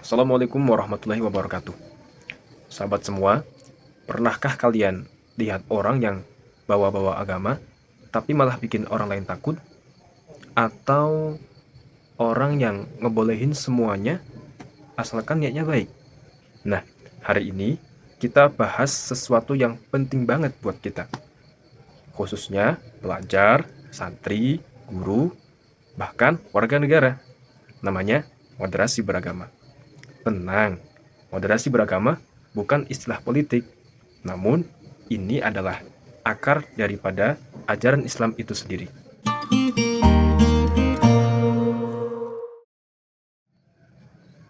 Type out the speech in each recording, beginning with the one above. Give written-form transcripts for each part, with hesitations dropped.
Assalamualaikum warahmatullahi wabarakatuh. Sahabat semua, pernahkah kalian lihat orang yang bawa-bawa agama, tapi malah bikin orang lain takut? Atau orang yang ngebolehin semuanya, asalkan niatnya baik? Nah, hari ini kita bahas sesuatu yang penting banget buat kita. Khususnya pelajar, santri, guru, bahkan warga negara. Namanya moderasi beragama. Tenang, moderasi beragama bukan istilah politik, namun ini adalah akar daripada ajaran Islam itu sendiri.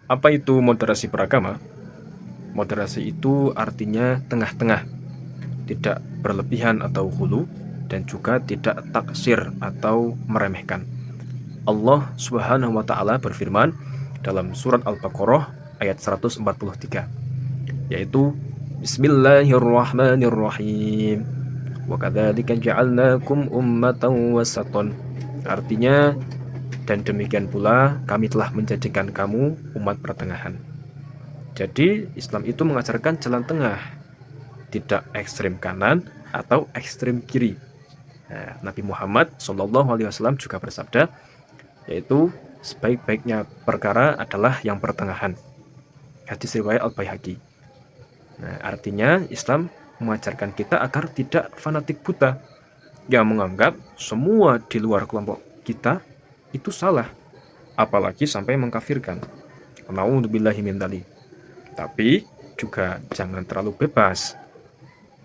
Apa itu moderasi beragama? Moderasi itu artinya tengah-tengah, tidak berlebihan atau hulu, dan juga tidak taksir atau meremehkan. Allah Subhanahu wa taala berfirman dalam surat Al-Baqarah ayat 143, yaitu Bismillahirrahmanirrahim. Wa kadzalika ja'alnakum ummatan wasatan. Artinya, dan demikian pula kami telah menjadikan kamu umat pertengahan. Jadi Islam itu mengajarkan jalan tengah, tidak ekstrem kanan atau ekstrem kiri. Nah, Nabi Muhammad SAW juga bersabda, yaitu sebaik-baiknya perkara adalah yang pertengahan. Hadis riwayat Al-Baihaqi. Nah, artinya Islam mengajarkan kita agar tidak fanatik buta yang menganggap semua di luar kelompok kita itu salah, apalagi sampai mengkafirkan. Nauzubillahi min dzalik. Tapi juga jangan terlalu bebas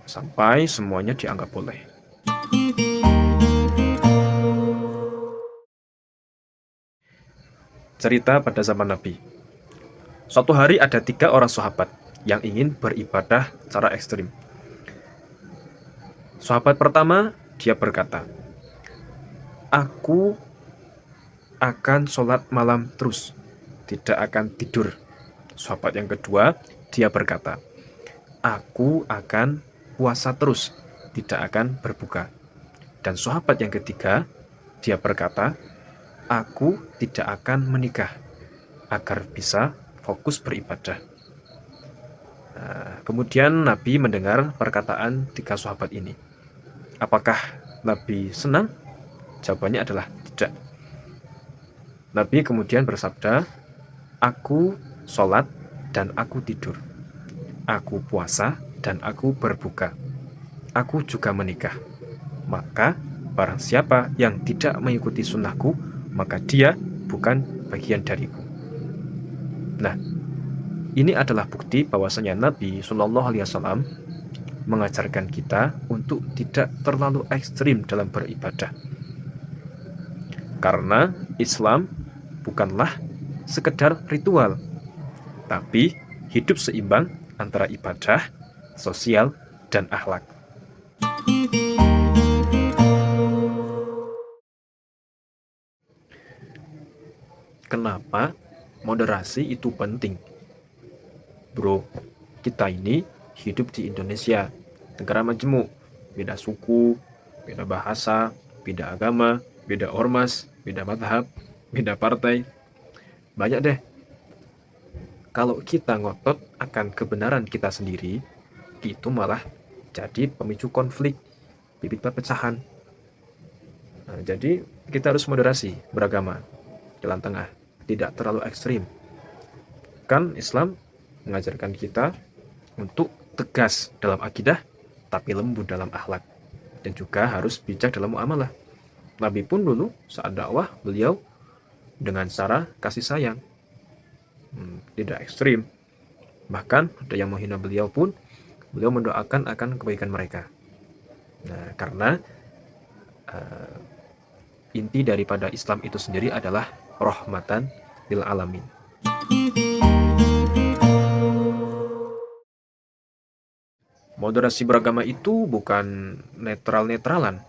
sampai semuanya dianggap boleh. Cerita pada zaman Nabi. Suatu hari ada 3 orang sahabat yang ingin beribadah secara ekstrim. Sahabat pertama, dia berkata, "Aku akan sholat malam terus, tidak akan tidur." Sahabat yang kedua, dia berkata, "Aku akan puasa terus, tidak akan berbuka." Dan sahabat yang ketiga, dia berkata, "Aku tidak akan menikah, agar bisa fokus beribadah." Nah, kemudian Nabi mendengar perkataan 3 sahabat ini. Apakah Nabi senang? Jawabannya adalah tidak. Nabi kemudian bersabda, "Aku sholat dan aku tidur. Aku puasa dan aku berbuka. Aku juga menikah. Maka barang siapa yang tidak mengikuti sunnahku, maka dia bukan bagian dariku." Nah, ini adalah bukti bahwasanya Nabi Shallallahu Alaihi Wasallam mengajarkan kita untuk tidak terlalu ekstrim dalam beribadah. Karena Islam bukanlah sekedar ritual, tapi hidup seimbang antara ibadah, sosial, dan akhlak. Kenapa moderasi itu penting? Bro, kita ini hidup di Indonesia, negara majemuk, beda suku, beda bahasa, beda agama, beda ormas, beda madhab, beda partai. Banyak deh. Kalau kita ngotot akan kebenaran kita sendiri, itu malah jadi pemicu konflik, bibit perpecahan. Nah, jadi kita harus moderasi beragama, jalan tengah, tidak terlalu ekstrim. Kan Islam mengajarkan kita untuk tegas dalam akidah, tapi lembut dalam akhlak, dan juga harus bijak dalam muamalah. Nabi pun dulu saat dakwah beliau dengan cara kasih sayang, tidak ekstrim. Bahkan ada yang menghina beliau pun beliau mendoakan akan kebaikan mereka. Nah, karena inti daripada Islam itu sendiri adalah rahmatan lil alamin. Moderasi beragama itu bukan netral-netralan.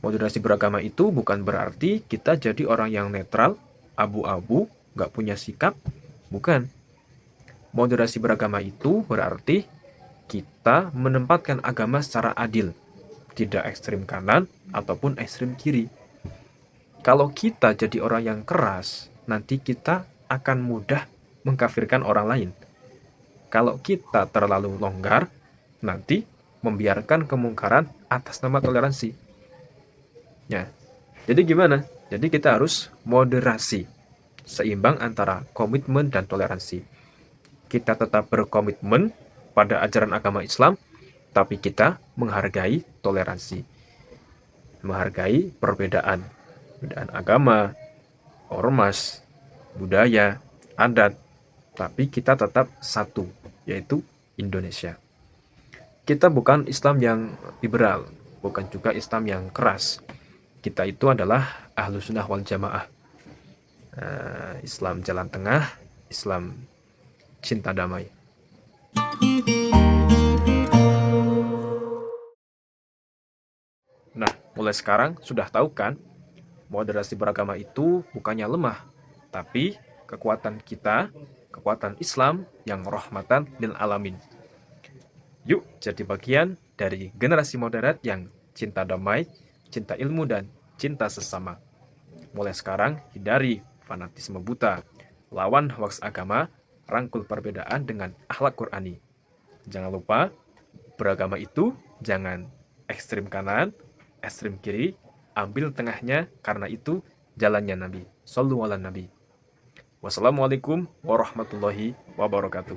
Moderasi beragama itu bukan berarti kita jadi orang yang netral, abu-abu, gak punya sikap. Bukan. Moderasi beragama itu berarti kita menempatkan agama secara adil, tidak ekstrim kanan ataupun ekstrim kiri. Kalau kita jadi orang yang keras, nanti kita akan mudah mengkafirkan orang lain. Kalau kita terlalu longgar, nanti membiarkan kemungkaran atas nama toleransi. Ya. Jadi gimana? Jadi kita harus moderasi, seimbang antara komitmen dan toleransi. Kita tetap berkomitmen pada ajaran agama Islam, tapi kita menghargai toleransi. Menghargai perbedaan agama, ormas, budaya, adat, tapi kita tetap satu, yaitu Indonesia. Kita bukan Islam yang liberal, bukan juga Islam yang keras. Kita itu adalah Ahlus Sunnah wal Jamaah. Islam jalan tengah, Islam cinta damai. Nah, mulai sekarang sudah tahu kan, moderasi beragama itu bukannya lemah, tapi kekuatan kita, kekuatan Islam yang rahmatan lil alamin. Yuk jadi bagian dari generasi moderat yang cinta damai, cinta ilmu, dan cinta sesama. Mulai sekarang, hindari fanatisme buta, lawan hoaks agama, rangkul perbedaan dengan akhlak Qur'ani. Jangan lupa, beragama itu jangan ekstrim kanan, ekstrim kiri, ambil tengahnya, karena itu jalannya Nabi. Shallu ala Nabi. Wassalamualaikum warahmatullahi wabarakatuh.